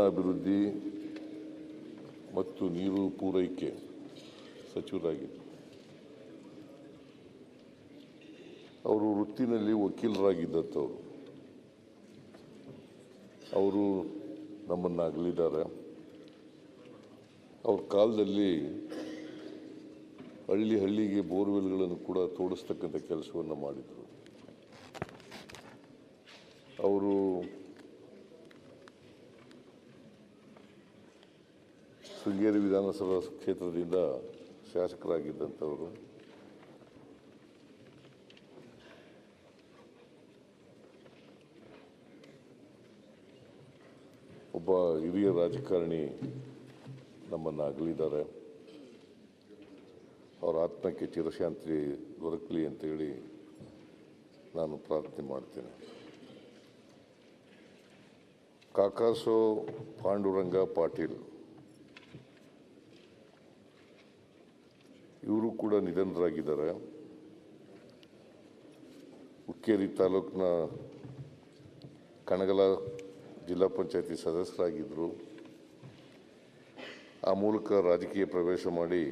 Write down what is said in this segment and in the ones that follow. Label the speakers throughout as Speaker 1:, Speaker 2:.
Speaker 1: ಅಭಿವೃದ್ಧಿ ಮತ್ತು ನೀರು ಪೂರೈಕೆ ಸಚಿವರಾಗಿದ್ದರು. ಅವರು ವೃತ್ತಿನಲ್ಲಿ ವಕೀಲರಾಗಿದ್ದಂಥವ್ರು. ಅವರು ನಮ್ಮನ್ನು ಅಗಲಿದ್ದಾರೆ. ಅವ್ರ ಕಾಲದಲ್ಲಿ ಹಳ್ಳಿಗೆ ಬೋರ್ವೆಲ್ಗಳನ್ನು ಕೂಡ ತೋಡಿಸ್ತಕ್ಕಂಥ ಕೆಲಸವನ್ನು ಮಾಡಿದರು. ಅವರು ಶೃಂಗೇರಿ ವಿಧಾನಸಭಾ ಕ್ಷೇತ್ರದಿಂದ ಶಾಸಕರಾಗಿದ್ದಂಥವರು. ಒಬ್ಬ ಹಿರಿಯ ರಾಜಕಾರಣಿ ನಮ್ಮನ್ನು ಅಗಲಿದ್ದಾರೆ. ಅವರ ಆತ್ಮಕ್ಕೆ ಚಿರಶಾಂತಿ ದೊರಕಲಿ ಅಂತೇಳಿ ನಾನು ಪ್ರಾರ್ಥನೆ ಮಾಡ್ತೇನೆ. ಕಾಕಾಸೋ ಪಾಂಡುರಂಗ ಪಾಟೀಲ್ ಇವರು ಕೂಡ ನಿಧನರಾಗಿದ್ದಾರೆ. ಹುಕ್ಕೇರಿ ತಾಲೂಕಿನ ಕಣಗಲ ಜಿಲ್ಲಾ ಪಂಚಾಯತಿ ಸದಸ್ಯರಾಗಿದ್ದರು. ಆ ಮೂಲಕ ರಾಜಕೀಯ ಪ್ರವೇಶ ಮಾಡಿ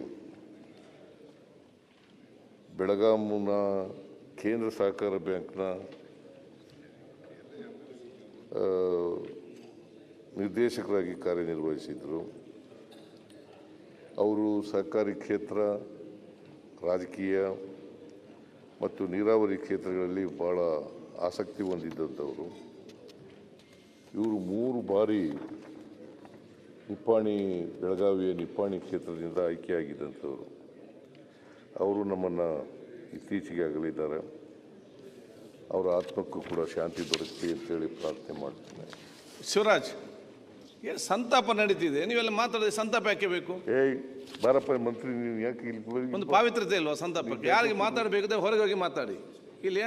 Speaker 1: ಬೆಳಗಾಂನ ಕೇಂದ್ರ ಸಹಕಾರ ಬ್ಯಾಂಕ್ನ ನಿರ್ದೇಶಕರಾಗಿ ಕಾರ್ಯನಿರ್ವಹಿಸಿದರು. ಅವರು ಸಹಕಾರಿ ಕ್ಷೇತ್ರ, ರಾಜಕೀಯ ಮತ್ತು ನೀರಾವರಿ ಕ್ಷೇತ್ರಗಳಲ್ಲಿ ಭಾಳ ಆಸಕ್ತಿ ಹೊಂದಿದ್ದಂಥವರು. ಇವರು 3 ಬಾರಿ ಬೆಳಗಾವಿಯ ನಿಪ್ಪಾಣಿ ಕ್ಷೇತ್ರದಿಂದ ಆಯ್ಕೆಯಾಗಿದ್ದಂಥವರು. ಅವರು ನಮ್ಮನ್ನು ಇತ್ತೀಚೆಗೆ ಅಗಲಿದ್ದಾರೆ. ಅವರ ಆತ್ಮಕ್ಕೂ ಕೂಡ ಶಾಂತಿ ದೊರಕಲಿ ಅಂತೇಳಿ ಪ್ರಾರ್ಥನೆ ಮಾಡ್ತೇನೆ.
Speaker 2: ಶಿವರಾಜ್, ಏನು ಸಂತಾಪ ನಡೀತಿದೆ, ನೀವೆಲ್ಲ ಮಾತಾಡಿದ್ರೆ ಸಂತಾಪ ಯಾಕೆ ಬೇಕು?
Speaker 1: ಬಾರಪ್ಪ ಮಂತ್ರಿ, ನೀವು ಯಾಕೆ ಇಲ್ಲಿ
Speaker 2: ಒಂದು ಪಾವಿತ್ರತೆ ಇಲ್ವಾ ಸಂತಾಪಕ್ಕೆ? ಯಾರಿಗೆ ಮಾತಾಡಬೇಕಾದ್ರೆ ಹೊರಗೆ ಹೋಗಿ ಮಾತಾಡಿ. ಇಲ್ಲಿ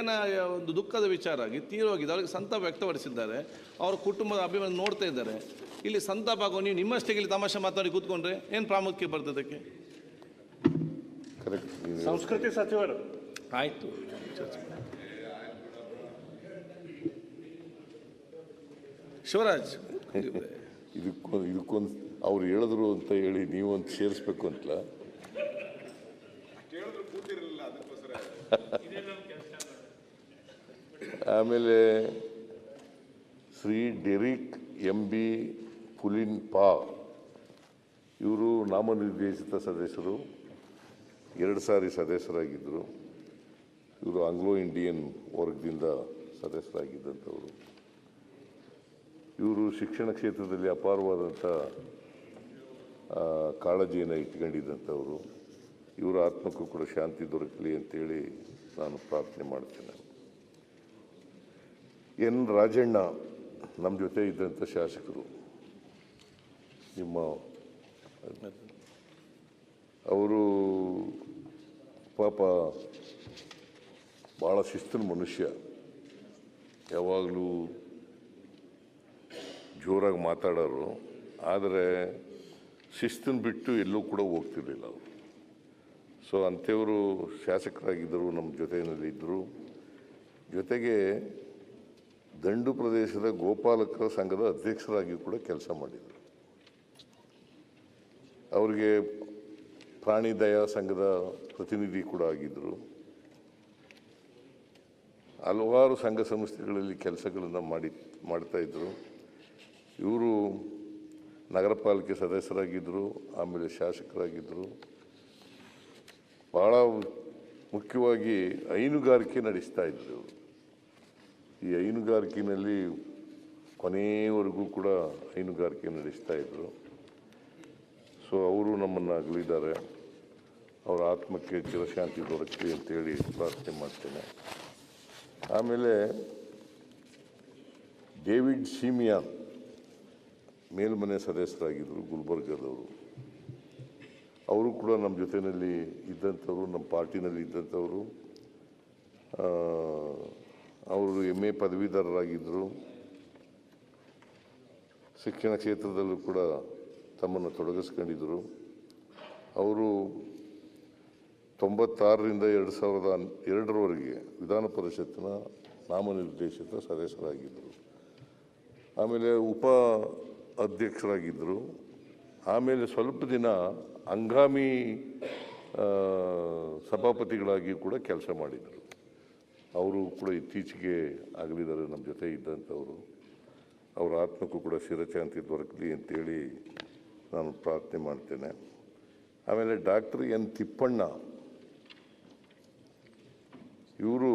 Speaker 2: ಒಂದು ದುಃಖದ ವಿಚಾರ ತೀರೋಗಿದೆ, ಅವರಿಗೆ ಸಂತಾಪ ವ್ಯಕ್ತಪಡಿಸಿದ್ದಾರೆ. ಅವರ ಕುಟುಂಬದ ಅಭಿಮಾನ ನೋಡ್ತಾ ಇದ್ದಾರೆ. ಇಲ್ಲಿ ಸಂತಾಪ ಆಗೋ ನೀವು ನಿಮ್ಮಷ್ಟೇ ಇಲ್ಲಿ ತಮಾಷೆ ಮಾತಾಡಿ ಕೂತ್ಕೊಂಡ್ರೆ ಏನು ಪ್ರಾಮುಖ್ಯ ಬರ್ತದಕ್ಕೆ?
Speaker 3: ಸಂಸ್ಕೃತಿ ಸಚಿವರು
Speaker 2: ಆಯಿತು. ಶಿವರಾಜ್,
Speaker 1: ಇದಕ್ಕೊಂದು ಅವ್ರು ಹೇಳಿದ್ರು ಅಂತ ಹೇಳಿ ನೀವೊಂದು ಸೇರಿಸ್ಬೇಕು ಅಂತ. ಆಮೇಲೆ ಶ್ರೀ ಡೆರಿಕ್ MB ಪುಲಿನ್ಪಾ ಇವರು ನಾಮನಿರ್ದೇಶಿತ ಸದಸ್ಯರು, 2 ಸಾರಿ ಸದಸ್ಯರಾಗಿದ್ದರು. ಇವರು ಆಂಗ್ಲೋ ಇಂಡಿಯನ್ ವರ್ಗದಿಂದ ಸದಸ್ಯರಾಗಿದ್ದಂಥವರು. ಇವರು ಶಿಕ್ಷಣ ಕ್ಷೇತ್ರದಲ್ಲಿ ಅಪಾರವಾದಂಥ ಕಾಳಜಿಯನ್ನು ಇಟ್ಕೊಂಡಿದ್ದಂಥವರು. ಇವರ ಆತ್ಮಕ್ಕೂ ಕೂಡ ಶಾಂತಿ ದೊರಕಲಿ ಅಂತೇಳಿ ನಾನು ಪ್ರಾರ್ಥನೆ ಮಾಡ್ತೇನೆ. N. ರಾಜಣ್ಣ ನಮ್ಮ ಜೊತೆ ಇದ್ದಂಥ ಶಾಸಕರು. ಅವರು ಪಾಪ ಭಾಳ ಶಿಸ್ತಿನ ಮನುಷ್ಯ. ಯಾವಾಗಲೂ ಜೋರಾಗಿ ಮಾತಾಡೋರು, ಆದರೆ ಶಿಸ್ತನ್ನು ಬಿಟ್ಟು ಎಲ್ಲೂ ಕೂಡ ಹೋಗ್ತಿರ್ಲಿಲ್ಲ ಅವರು. ಸೊ ಅಂಥವರು ಶಾಸಕರಾಗಿದ್ದರು, ನಮ್ಮ ಜೊತೆಯಲ್ಲಿ ಇದ್ದರು. ಜೊತೆಗೆ ದಂಡು ಪ್ರದೇಶದ ಗೋಪಾಲಕರ ಸಂಘದ ಅಧ್ಯಕ್ಷರಾಗಿ ಕೂಡ ಕೆಲಸ ಮಾಡಿದರು. ಅವರಿಗೆ ಪ್ರಾಣಿ ದಯಾ ಸಂಘದ ಪ್ರತಿನಿಧಿ ಕೂಡ ಆಗಿದ್ದರು. ಹಲವಾರು ಸಂಘ ಸಂಸ್ಥೆಗಳಲ್ಲಿ ಕೆಲಸಗಳನ್ನು ಮಾಡ್ತಾಯಿದ್ರು. ಇವರು ನಗರ ಪಾಲಿಕೆ ಸದಸ್ಯರಾಗಿದ್ದರು, ಆಮೇಲೆ ಶಾಸಕರಾಗಿದ್ದರು. ಭಾಳ ಮುಖ್ಯವಾಗಿ ಹೈನುಗಾರಿಕೆ ನಡೆಸ್ತಾ ಇದ್ದರು. ಈ ಹೈನುಗಾರಿಕೆಯಲ್ಲಿ ಕೊನೆಯವರೆಗೂ ಕೂಡ ಹೈನುಗಾರಿಕೆ ನಡೆಸ್ತಾ ಇದ್ದರು. ಸೊ ಅವರು ನಮ್ಮನ್ನು ಅಗಲಿದ್ದಾರೆ. ಅವರ ಆತ್ಮಕ್ಕೆ ಚಿರಶಾಂತಿ ದೊರಕಲಿ ಅಂತೇಳಿ ಪ್ರಾರ್ಥನೆ ಮಾಡ್ತೇನೆ. ಆಮೇಲೆ ಡೇವಿಡ್ ಸಿಮಿಯಾನ್ ಮೇಲ್ಮನೆ ಸದಸ್ಯರಾಗಿದ್ದರು, ಗುಲ್ಬರ್ಗದವರು. ಅವರು ಕೂಡ ನಮ್ಮ ಜೊತೆಯಲ್ಲಿ ಇದ್ದಂಥವರು, ನಮ್ಮ ಪಾರ್ಟಿನಲ್ಲಿ ಇದ್ದಂಥವರು. ಅವರು MA ಪದವೀಧರರಾಗಿದ್ದರು. ಶಿಕ್ಷಣ ಕ್ಷೇತ್ರದಲ್ಲೂ ಕೂಡ ತಮ್ಮನ್ನು ತೊಡಗಿಸ್ಕೊಂಡಿದ್ದರು. ಅವರು 96ರಿಂದ 2002ರವರೆಗೆ ವಿಧಾನ ಪರಿಷತ್ತಿನ ನಾಮನಿರ್ದೇಶಿತ ಸದಸ್ಯರಾಗಿದ್ದರು. ಆಮೇಲೆ ಅಧ್ಯಕ್ಷರಾಗಿದ್ದರು. ಆಮೇಲೆ ಸ್ವಲ್ಪ ದಿನ ಹಂಗಾಮಿ ಸಭಾಪತಿಗಳಾಗಿ ಕೂಡ ಕೆಲಸ ಮಾಡಿದರು. ಅವರು ಕೂಡ ಇತ್ತೀಚೆಗೆ ಆಗಲಿದ್ದಾರೆ ನಮ್ಮ ಜೊತೆ ಇದ್ದಂಥವರು. ಅವರ ಆತ್ಮಕ್ಕೂ ಕೂಡ ಚಿರಶಾಂತಿ ದೊರಕಲಿ ಅಂತೇಳಿ ನಾನು ಪ್ರಾರ್ಥನೆ ಮಾಡ್ತೇನೆ. ಆಮೇಲೆ ಡಾಕ್ಟರ್ ಎನ್ ತಿಪ್ಪಣ್ಣ, ಇವರು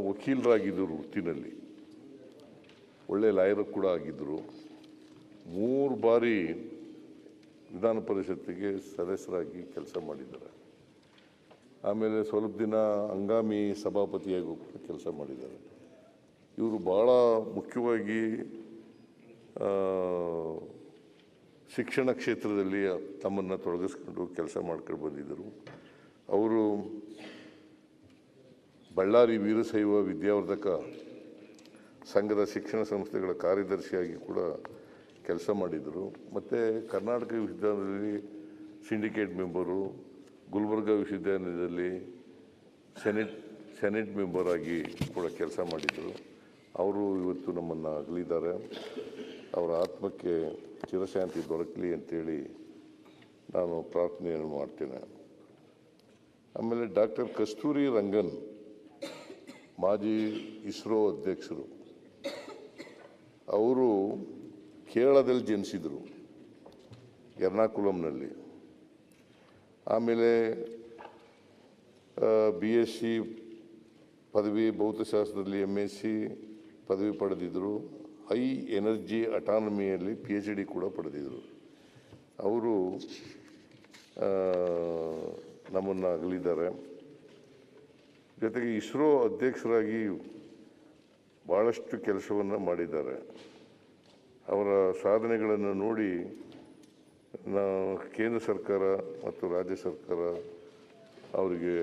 Speaker 1: ವಕೀಲರಾಗಿದ್ದರು, ವೃತ್ತಿನಲ್ಲಿ ಒಳ್ಳೆ ಲಾಯರ್ ಕೂಡ ಆಗಿದ್ದರು. 3 ಬಾರಿ ವಿಧಾನ ಪರಿಷತ್ತಿಗೆ ಸದಸ್ಯರಾಗಿ ಕೆಲಸ ಮಾಡಿದ್ದಾರೆ. ಆಮೇಲೆ ಸ್ವಲ್ಪ ದಿನ ಹಂಗಾಮಿ ಸಭಾಪತಿಯಾಗಿ ಕೆಲಸ ಮಾಡಿದ್ದಾರೆ. ಇವರು ಭಾಳ ಮುಖ್ಯವಾಗಿ ಶಿಕ್ಷಣ ಕ್ಷೇತ್ರದಲ್ಲಿ ತಮ್ಮನ್ನು ತೊಡಗಿಸ್ಕೊಂಡು ಕೆಲಸ ಮಾಡ್ಕೊಂಡು ಬಂದಿದ್ದರು. ಅವರು ಬಳ್ಳಾರಿ ವೀರಶೈವ ವಿದ್ಯಾವರ್ಧಕ ಸಂಘದ ಶಿಕ್ಷಣ ಸಂಸ್ಥೆಗಳ ಕಾರ್ಯದರ್ಶಿಯಾಗಿ ಕೂಡ ಕೆಲಸ ಮಾಡಿದರು. ಮತ್ತು ಕರ್ನಾಟಕ ವಿಶ್ವವಿದ್ಯಾಲಯದಲ್ಲಿ ಸಿಂಡಿಕೇಟ್ ಮೆಂಬರು, ಗುಲ್ಬರ್ಗ ವಿಶ್ವವಿದ್ಯಾಲಯದಲ್ಲಿ ಸೆನೆಟ್ ಮೆಂಬರ್ ಆಗಿ ಕೂಡ ಕೆಲಸ ಮಾಡಿದರು. ಅವರು ಇವತ್ತು ನಮ್ಮನ್ನು ಅಗಲಿದ್ದಾರೆ. ಅವರ ಆತ್ಮಕ್ಕೆ ಚಿರಶಾಂತಿ ದೊರಕಲಿ ಅಂತೇಳಿ ನಾನು ಪ್ರಾರ್ಥನೆಯನ್ನು ಮಾಡ್ತೇನೆ. ಆಮೇಲೆ ಡಾಕ್ಟರ್ ಕಸ್ತೂರಿ ರಂಗನ್, ಮಾಜಿ ಇಸ್ರೋ ಅಧ್ಯಕ್ಷರು, ಅವರು ಕೇರಳದಲ್ಲಿ ಜನಿಸಿದರು, ಎರ್ನಾಕುಲಂನಲ್ಲಿ. ಆಮೇಲೆ BSc ಪದವಿ ಭೌತಶಾಸ್ತ್ರದಲ್ಲಿ MSc ಪದವಿ ಪಡೆದಿದ್ದರು. ಹೈ ಎನರ್ಜಿ ಅಟಾನಮಿಯಲ್ಲಿ PhD ಕೂಡ ಪಡೆದಿದ್ದರು. ಅವರು ನಮ್ಮನ್ನು ಅಗಲಿದ್ದಾರೆ. ಜೊತೆಗೆ ಇಸ್ರೋ ಅಧ್ಯಕ್ಷರಾಗಿ ಭಾಳಷ್ಟು ಕೆಲಸವನ್ನು ಮಾಡಿದ್ದಾರೆ. ಅವರ ಸಾಧನೆಗಳನ್ನು ನೋಡಿ ಕೇಂದ್ರ ಸರ್ಕಾರ ಮತ್ತು ರಾಜ್ಯ ಸರ್ಕಾರ ಅವರಿಗೆ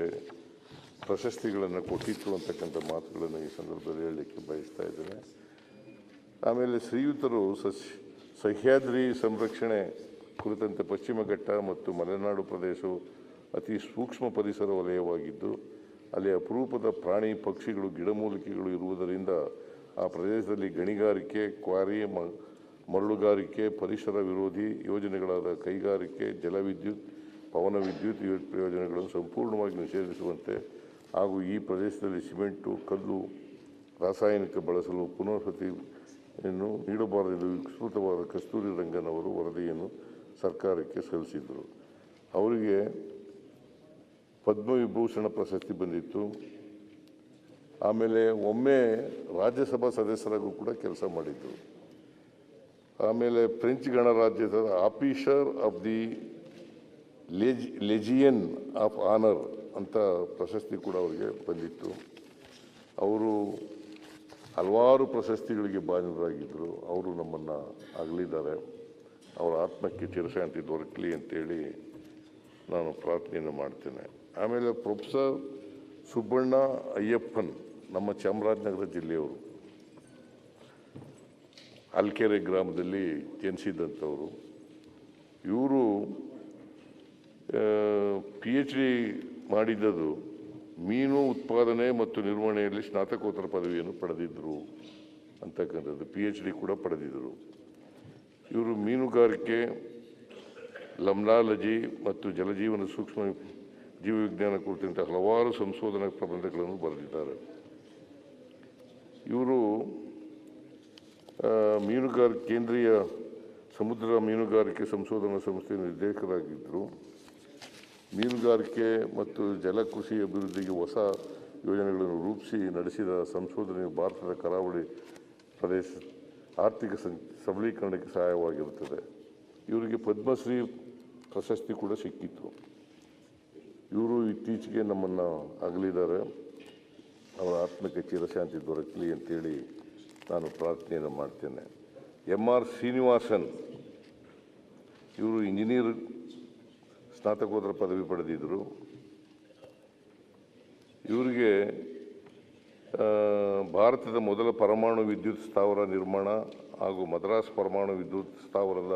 Speaker 1: ಪ್ರಶಸ್ತಿಗಳನ್ನು ಕೊಟ್ಟಿತ್ತು ಅಂತಕ್ಕಂಥ ಮಾತುಗಳನ್ನು ಈ ಸಂದರ್ಭದಲ್ಲಿ ಹೇಳಲಿಕ್ಕೆ ಬಯಸ್ತಾ ಇದ್ದೇನೆ. ಆಮೇಲೆ ಶ್ರೀಯುತರು ಸಹ್ಯಾದ್ರಿ ಸಂರಕ್ಷಣೆ ಕುರಿತಂತೆ ಪಶ್ಚಿಮ ಘಟ್ಟ ಮತ್ತು ಮಲೆನಾಡು ಪ್ರದೇಶವು ಅತಿ ಸೂಕ್ಷ್ಮ ಪರಿಸರ ವಲಯವಾಗಿದ್ದು, ಅಲ್ಲಿ ಅಪರೂಪದ ಪ್ರಾಣಿ ಪಕ್ಷಿಗಳು ಗಿಡಮೂಲಿಕೆಗಳು ಇರುವುದರಿಂದ ಆ ಪ್ರದೇಶದಲ್ಲಿ ಗಣಿಗಾರಿಕೆ, ಕ್ವಾರಿ, ಮರಳುಗಾರಿಕೆ, ಪರಿಸರ ವಿರೋಧಿ ಯೋಜನೆಗಳಾದ ಕೈಗಾರಿಕೆ, ಜಲವಿದ್ಯುತ್, ಪವನ ವಿದ್ಯುತ್ ಯೋಜನೆಗಳನ್ನು ಸಂಪೂರ್ಣವಾಗಿ ನಿಷೇಧಿಸುವಂತೆ ಹಾಗೂ ಈ ಪ್ರದೇಶದಲ್ಲಿ ಸಿಮೆಂಟು, ಕಲ್ಲು, ರಾಸಾಯನಿಕ ಬಳಸಲು ಪುನರ್ವಸತಿಯನ್ನು ನೀಡಬಾರದೆಂದು ವಿಸ್ತೃತವಾದ ಕಸ್ತೂರಿ ರಂಗನ್ ಅವರು ವರದಿಯನ್ನು ಸರ್ಕಾರಕ್ಕೆ ಸಲ್ಲಿಸಿದರು. ಅವರಿಗೆ ಪದ್ಮವಿಭೂಷಣ ಪ್ರಶಸ್ತಿ ಬಂದಿತ್ತು. ಆಮೇಲೆ ಒಮ್ಮೆ ರಾಜ್ಯಸಭಾ ಸದಸ್ಯರಾಗೂ ಕೂಡ ಕೆಲಸ ಮಾಡಿದ್ದು. ಆಮೇಲೆ ಫ್ರೆಂಚ್ ಗಣರಾಜ್ಯದ officer of the legion of honour ಅಂತ ಪ್ರಶಸ್ತಿ ಕೂಡ ಅವರಿಗೆ ಬಂದಿತ್ತು. ಅವರು ಹಲವಾರು ಪ್ರಶಸ್ತಿಗಳಿಗೆ ಭಾಜನರಾಗಿದ್ದರು. ಅವರು ನಮ್ಮನ್ನು ಅಗಲಿದ್ದಾರೆ. ಅವರ ಆತ್ಮಕ್ಕೆ ಚಿರಶಾಂತಿ ದೊರಕಲಿ ಅಂತೇಳಿ ನಾನು ಪ್ರಾರ್ಥನೆಯನ್ನು ಮಾಡ್ತೇನೆ. ಆಮೇಲೆ ಪ್ರೊಫೆಸರ್ ಸುಬ್ಬಣ್ಣ ಅಯ್ಯಪ್ಪನ್, ನಮ್ಮ ಚಾಮರಾಜನಗರ ಜಿಲ್ಲೆಯವರು, ಅಲ್ಕೆರೆ ಗ್ರಾಮದಲ್ಲಿ ಜನಿಸಿದಂಥವರು. ಇವರು PhD ಮಾಡಿದ್ದು ಮೀನು ಉತ್ಪಾದನೆ ಮತ್ತು ನಿರ್ವಹಣೆಯಲ್ಲಿ ಸ್ನಾತಕೋತ್ತರ ಪದವಿಯನ್ನು ಪಡೆದಿದ್ದರು ಅಂತಕ್ಕಂಥದ್ದು. PhD ಕೂಡ ಪಡೆದಿದ್ದರು. ಇವರು ಮೀನುಗಾರಿಕೆ, ಲಮ್ನಾಲಜಿ ಮತ್ತು ಜಲಜೀವನ ಸೂಕ್ಷ್ಮ ಜೀವವಿಜ್ಞಾನ ಕುರಿತಂತೆ ಹಲವಾರು ಸಂಶೋಧನಾ ಪ್ರಬಂಧಗಳನ್ನು ಬರೆದಿದ್ದಾರೆ. ಇವರು ಕೇಂದ್ರೀಯ ಸಮುದ್ರ ಮೀನುಗಾರಿಕೆ ಸಂಶೋಧನಾ ಸಂಸ್ಥೆಯ ನಿರ್ದೇಶಕರಾಗಿದ್ದರು. ಮೀನುಗಾರಿಕೆ ಮತ್ತು ಜಲಕೃಷಿ ಅಭಿವೃದ್ಧಿಗೆ ಹೊಸ ಯೋಜನೆಗಳನ್ನು ರೂಪಿಸಿ ನಡೆಸಿದ ಸಂಶೋಧನೆಯು ಭಾರತದ ಕರಾವಳಿ ಪ್ರದೇಶ ಆರ್ಥಿಕ ಸಬಲೀಕರಣಕ್ಕೆ ಸಹಾಯವಾಗಿರುತ್ತದೆ. ಇವರಿಗೆ ಪದ್ಮಶ್ರೀ ಪ್ರಶಸ್ತಿ ಕೂಡ ಸಿಕ್ಕಿತ್ತು. ಇವರು ಇತ್ತೀಚೆಗೆ ನಮ್ಮನ್ನು ಅಗಲಿದ್ದಾರೆ. ಅವರ ಆತ್ಮಕ್ಕೆ ಚಿರಶಾಂತಿ ದೊರಕಲಿ ಅಂತೇಳಿ ನಾನು ಪ್ರಾರ್ಥನೆಯನ್ನು ಮಾಡ್ತೇನೆ. MR ಶ್ರೀನಿವಾಸನ್, ಇವರು ಇಂಜಿನಿಯರ್ ಸ್ನಾತಕೋತ್ತರ ಪದವಿ ಪಡೆದಿದ್ದರು. ಇವರಿಗೆ ಭಾರತದ ಮೊದಲ ಪರಮಾಣು ವಿದ್ಯುತ್ ಸ್ಥಾವರ ನಿರ್ಮಾಣ ಹಾಗೂ ಮದ್ರಾಸ್ ಪರಮಾಣು ವಿದ್ಯುತ್ ಸ್ಥಾವರದ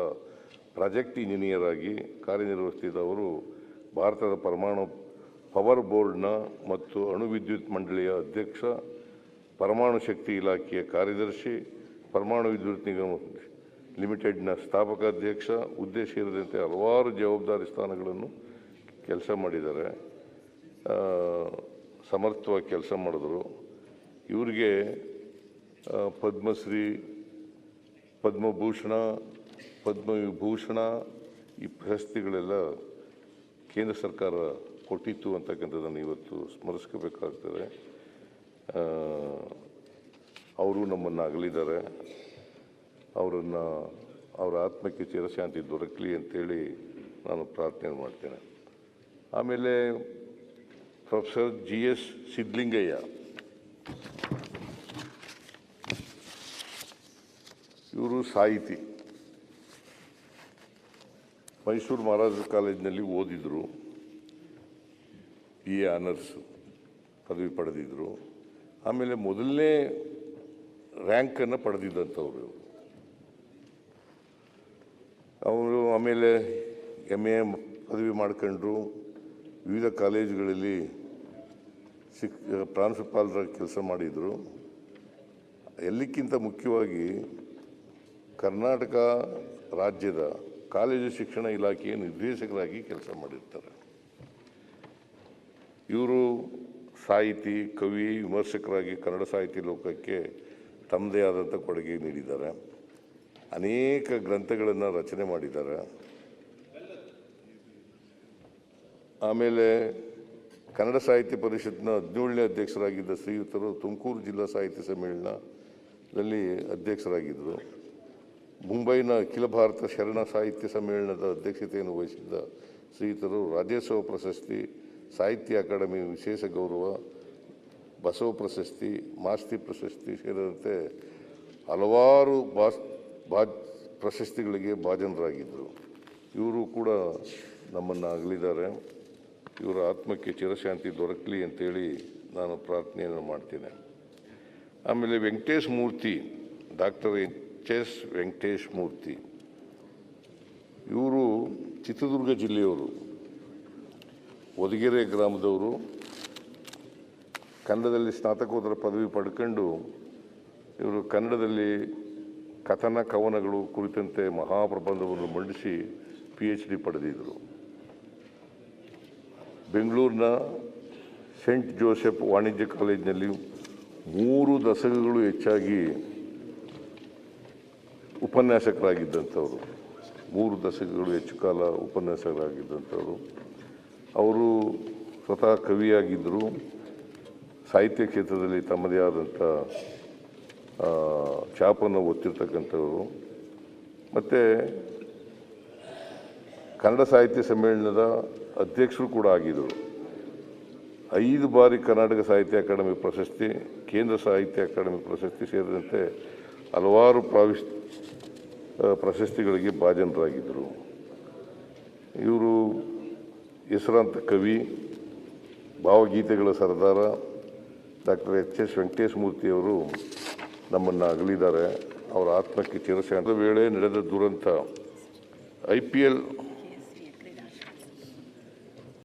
Speaker 1: ಪ್ರಾಜೆಕ್ಟ್ ಇಂಜಿನಿಯರ್ ಆಗಿ ಕಾರ್ಯನಿರ್ವಹಿಸಿದ ಅವರು ಭಾರತದ ಪರಮಾಣು ಪವರ್ ಬೋರ್ಡ್ನ ಮತ್ತು ಅಣು ವಿದ್ಯುತ್ ಮಂಡಳಿಯ ಅಧ್ಯಕ್ಷ, ಪರಮಾಣು ಶಕ್ತಿ ಇಲಾಖೆಯ ಕಾರ್ಯದರ್ಶಿ, ಪರಮಾಣು ವಿದ್ಯುತ್ ನಿಗಮ ಲಿಮಿಟೆಡ್ನ ಸ್ಥಾಪಕ ಅಧ್ಯಕ್ಷ ಹುದ್ದೆ ಸೇರಿದಂತೆ ಹಲವಾರು ಜವಾಬ್ದಾರಿ ಸ್ಥಾನಗಳನ್ನು ಕೆಲಸ ಮಾಡಿದ್ದಾರೆ. ಸಮರ್ಥವಾಗಿ ಕೆಲಸ ಮಾಡಿದ್ರು. ಇವರಿಗೆ ಪದ್ಮಶ್ರೀ, ಪದ್ಮಭೂಷಣ, ಪದ್ಮವಿಭೂಷಣ ಈ ಪ್ರಶಸ್ತಿಗಳೆಲ್ಲ ಕೇಂದ್ರ ಸರ್ಕಾರ ಕೊಟ್ಟಿತ್ತು ಅಂತಕ್ಕಂಥದ್ದನ್ನು ಇವತ್ತು ಸ್ಮರಿಸ್ಕೋಬೇಕಾಗ್ತದೆ. ಅವರು ನಮ್ಮನ್ನು ಅಗಲಿದ್ದಾರೆ. ಅವರ ಆತ್ಮಕ್ಕೆ ಚಿರಶಾಂತಿ ದೊರಕಲಿ ಅಂತೇಳಿ ನಾನು ಪ್ರಾರ್ಥನೆ ಮಾಡ್ತೇನೆ. ಆಮೇಲೆ ಪ್ರೊಫೆಸರ್ GS ಸಿದ್ಧಲಿಂಗಯ್ಯ, ಇವರು ಸಾಹಿತಿ. ಮೈಸೂರು ಮಹಾರಾಜರ ಕಾಲೇಜಿನಲ್ಲಿ ಓದಿದರು. BA ಆನರ್ಸ್ ಪದವಿ ಪಡೆದಿದ್ದರು. ಆಮೇಲೆ ಮೊದಲನೇ ರ್ಯಾಂಕನ್ನು ಪಡೆದಿದ್ದಂಥವ್ರು ಅವರು. ಆಮೇಲೆ MA ಪದವಿ ಮಾಡ್ಕೊಂಡ್ರು. ವಿವಿಧ ಕಾಲೇಜುಗಳಲ್ಲಿ ಪ್ರಾಂಶುಪಾಲರಾಗಿ ಕೆಲಸ ಮಾಡಿದರು. ಎಲ್ಲಕ್ಕಿಂತ ಮುಖ್ಯವಾಗಿ ಕರ್ನಾಟಕ ರಾಜ್ಯದ ಕಾಲೇಜು ಶಿಕ್ಷಣ ಇಲಾಖೆಯ ನಿರ್ದೇಶಕರಾಗಿ ಕೆಲಸ ಮಾಡಿರ್ತಾರೆ. ಇವರು ಸಾಹಿತಿ, ಕವಿ, ವಿಮರ್ಶಕರಾಗಿ ಕನ್ನಡ ಸಾಹಿತ್ಯ ಲೋಕಕ್ಕೆ ತಮ್ಮದೇ ಆದಂಥ ಕೊಡುಗೆ ನೀಡಿದ್ದಾರೆ. ಅನೇಕ ಗ್ರಂಥಗಳನ್ನು ರಚನೆ ಮಾಡಿದ್ದಾರೆ. ಆಮೇಲೆ ಕನ್ನಡ ಸಾಹಿತ್ಯ ಪರಿಷತ್ನ 17ನೇ ಅಧ್ಯಕ್ಷರಾಗಿದ್ದ ಶ್ರೀಯುತರು ತುಮಕೂರು ಜಿಲ್ಲಾ ಸಾಹಿತ್ಯ ಸಮ್ಮೇಳನದಲ್ಲಿ ಅಧ್ಯಕ್ಷರಾಗಿದ್ದರು. ಮುಂಬೈನ ಅಖಿಲ ಭಾರತ ಶರಣ ಸಾಹಿತ್ಯ ಸಮ್ಮೇಳನದ ಅಧ್ಯಕ್ಷತೆಯನ್ನು ವಹಿಸಿದ್ದ ಶ್ರೀಯುತರು ರಾಜ್ಯೋತ್ಸವ ಪ್ರಶಸ್ತಿ, ಸಾಹಿತ್ಯ ಅಕಾಡೆಮಿ ವಿಶೇಷ ಗೌರವ, ಬಸವ ಪ್ರಶಸ್ತಿ, ಮಾಸ್ತಿ ಪ್ರಶಸ್ತಿ ಸೇರಿದಂತೆ ಹಲವಾರು ಪ್ರಶಸ್ತಿಗಳಿಗೆ ಭಾಜನರಾಗಿದ್ದರು. ಇವರು ಕೂಡ ನಮ್ಮನ್ನು ಅಗಲಿದ್ದಾರೆ. ಇವರ ಆತ್ಮಕ್ಕೆ ಚಿರಶಾಂತಿ ದೊರಕಲಿ ಅಂತೇಳಿ ನಾನು ಪ್ರಾರ್ಥನೆಯನ್ನು ಮಾಡ್ತೇನೆ. ಆಮೇಲೆ ವೆಂಕಟೇಶ್ ಮೂರ್ತಿ, ಡಾಕ್ಟರ್ HS ವೆಂಕಟೇಶ್ ಮೂರ್ತಿ, ಇವರು ಚಿತ್ರದುರ್ಗ ಜಿಲ್ಲೆಯವರು, ಹೊದಗೆರೆ ಗ್ರಾಮದವರು. ಕನ್ನಡದಲ್ಲಿ ಸ್ನಾತಕೋತ್ತರ ಪದವಿ ಪಡ್ಕೊಂಡು ಇವರು ಕನ್ನಡದಲ್ಲಿ ಕಥನ ಕವನಗಳು ಕುರಿತಂತೆ ಮಹಾಪ್ರಬಂಧವನ್ನು ಮಂಡಿಸಿ PhD ಪಡೆದಿದ್ದರು. ಬೆಂಗಳೂರಿನ ಸೆಂಟ್ ಜೋಸೆಫ್ ವಾಣಿಜ್ಯ ಕಾಲೇಜಿನಲ್ಲಿ 3 ದಶಕಗಳು ಹೆಚ್ಚಾಗಿ ಉಪನ್ಯಾಸಕರಾಗಿದ್ದಂಥವರು. 3 ದಶಕಗಳು ಹೆಚ್ಚು ಕಾಲ ಉಪನ್ಯಾಸಕರಾಗಿದ್ದಂಥವರು. ಅವರು ಸ್ವತಃ ಕವಿಯಾಗಿದ್ದರು. ಸಾಹಿತ್ಯ ಕ್ಷೇತ್ರದಲ್ಲಿ ತಮ್ಮದೇ ಆದಂಥ ಛಾಪನ್ನು ಒತ್ತಿರ್ತಕ್ಕಂಥವರು. ಮತ್ತು ಕನ್ನಡ ಸಾಹಿತ್ಯ ಸಮ್ಮೇಳನದ ಅಧ್ಯಕ್ಷರು ಕೂಡ ಆಗಿದ್ದರು. 5 ಬಾರಿ ಕರ್ನಾಟಕ ಸಾಹಿತ್ಯ ಅಕಾಡೆಮಿ ಪ್ರಶಸ್ತಿ, ಕೇಂದ್ರ ಸಾಹಿತ್ಯ ಅಕಾಡೆಮಿ ಪ್ರಶಸ್ತಿ ಸೇರಿದಂತೆ ಹಲವಾರು ಪ್ರಶಸ್ತಿಗಳಿಗೆ ಭಾಜನರಾಗಿದ್ದರು. ಇವರು ಹೆಸರಾಂತ ಕವಿ, ಭಾವಗೀತೆಗಳ ಸರದಾರ ಡಾಕ್ಟರ್ HS ವೆಂಕಟೇಶ್ ಮೂರ್ತಿಯವರು ನಮ್ಮನ್ನು ಅಗಲಿದ್ದಾರೆ. ಅವರ ಆತ್ಮಕ್ಕೆ ಚಿರಶಾಂತಿ. ವೇಳೆ ನಡೆದ ದುರಂತ IPL